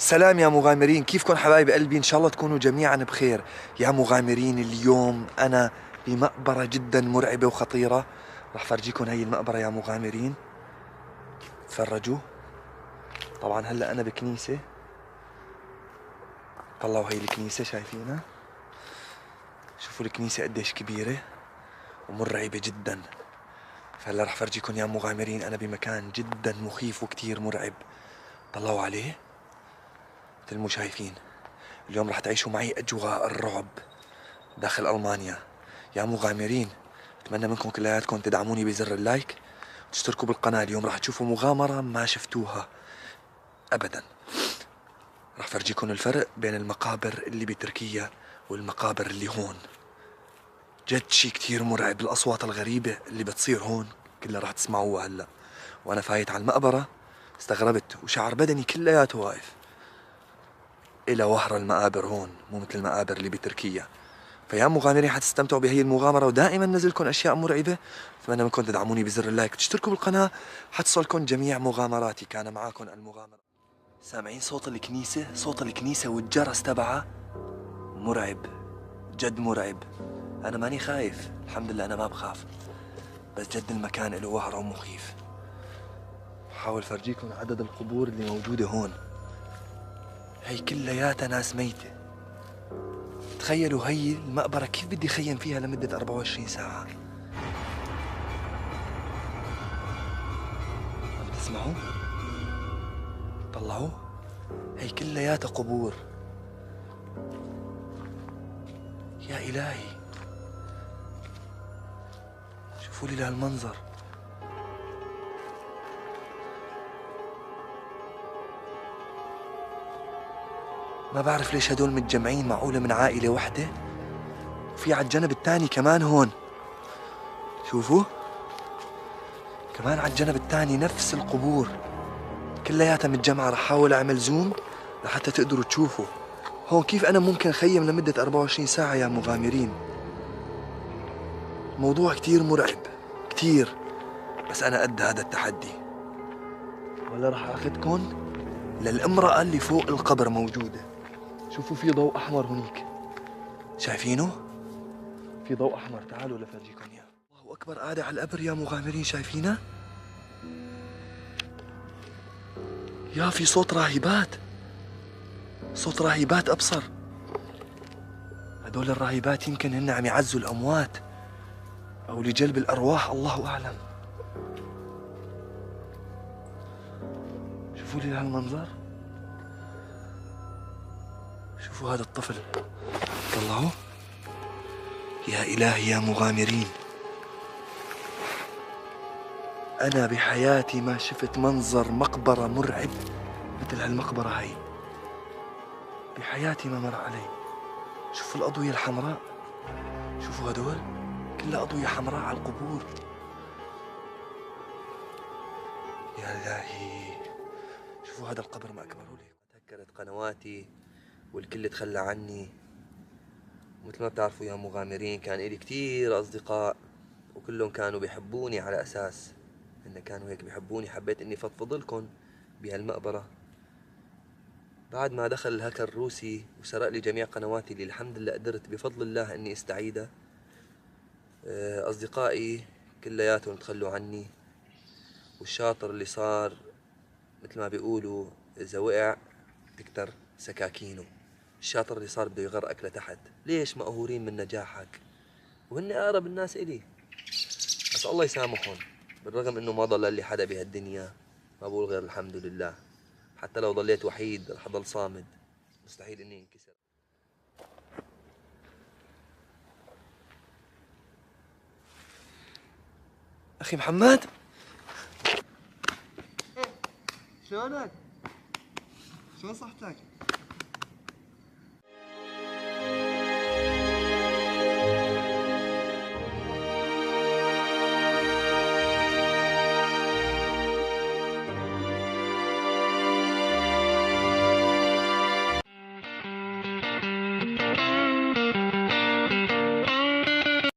سلام يا مغامرين، كيفكن حبايب قلبي؟ إن شاء الله تكونوا جميعا بخير. يا مغامرين، اليوم أنا بمقبرة جدا مرعبة وخطيرة. رح فرجيكم هي المقبرة يا مغامرين، تفرجوا. طبعا هلأ أنا بكنيسة، طلعوا هي الكنيسة، شايفينها؟ شوفوا الكنيسة قديش كبيرة ومرعبة جدا. فهلا رح فرجيكم يا مغامرين أنا بمكان جدا مخيف وكتير مرعب. طلعوا عليه مثل مو شايفين. اليوم رح تعيشوا معي أجواء الرعب داخل ألمانيا. يا مغامرين، أتمنى منكم كلياتكم تدعموني بزر اللايك وتشتركوا بالقناة. اليوم رح تشوفوا مغامرة ما شفتوها أبدا. رح فرجيكم الفرق بين المقابر اللي بتركيا والمقابر اللي هون. جد شي كتير مرعب. الأصوات الغريبة اللي بتصير هون كلها رح تسمعوها هلا. وأنا فايت على المقبرة استغربت وشعر بدني كلياته واقف. إلى وهر المقابر هون مو مثل المقابر اللي بتركيا. فيا مغامرين حتستمتعوا بهي المغامرة، ودائما نزلكم أشياء مرعبة. أتمنى منكم تدعموني بزر اللايك وتشتركوا بالقناة حتصلكم جميع مغامراتي. كان معاكم المغامرة. سامعين صوت الكنيسة؟ صوت الكنيسة والجرس تبعها مرعب، جد مرعب. أنا ماني خايف، الحمد لله أنا ما بخاف، بس جد المكان له وهرة ومخيف. بحاول فرجيكم عدد القبور اللي موجودة هون. هي كلياتها ناس ميتة. تخيلوا هي المقبرة كيف بدي خيم فيها لمدة 24 ساعة. عم تسمعوا؟ طلعوا، هي كلياتها قبور. يا إلهي، شوفوا لي لهالمنظر. ما بعرف ليش هدول متجمعين، معقولة من عائلة وحدة؟ وفي على الجنب الثاني كمان هون، شوفوا كمان على الجنب الثاني نفس القبور كلياتها متجمعة. رح احاول اعمل زوم لحتى تقدروا تشوفوا هون كيف انا ممكن خيم لمدة 24 ساعة يا مغامرين. موضوع كتير مرعب كتير، بس انا قد هذا التحدي. ولا رح اخذكن للامرأة اللي فوق القبر موجودة. شوفوا في ضوء احمر هنيك، شايفينه؟ في ضوء احمر، تعالوا لفرجيكم اياه. الله اكبر، قاعدة على القبر يا مغامرين، شايفينها؟ يا في صوت راهبات، صوت راهبات ابصر. هدول الراهبات يمكن هن عم يعزوا الاموات او لجلب الارواح، الله اعلم. شوفوا لي هالمنظر، شوفوا هذا الطفل. طلعوا. يا إلهي يا مغامرين، أنا بحياتي ما شفت منظر مقبرة مرعب مثل هالمقبرة هاي، بحياتي ما مر علي. شوفوا الأضوية الحمراء، شوفوا هدول كلها أضوية حمراء على القبور. يا إلهي، شوفوا هذا القبر ما أكبره لي. تهكرت قنواتي والكل تخلى عني. مثل ما بتعرفوا يا مغامرين، كان إلي كتير أصدقاء وكلهم كانوا بيحبوني على أساس إن كانوا هيك بيحبوني. حبيت إني فضفض لكم بهالمقبرة. بعد ما دخل الهاكر الروسي وسرق لي جميع قنواتي اللي الحمد لله قدرت بفضل الله إني استعيدها، أصدقائي كلياتهم تخلوا عني. والشاطر اللي صار مثل ما بيقولوا إذا وقع تكتر سكاكينه. الشاطر اللي صار بده يغرقك لتحت. ليش؟ مقهورين من نجاحك وهن أقرب الناس إلي. بس الله يسامحهم، بالرغم انه ما ضل لي حدا بهالدنيا. ما بقول غير الحمد لله. حتى لو ضليت وحيد رح اضل صامد، مستحيل اني انكسر. اخي محمد، شلونك؟ شلون صحتك؟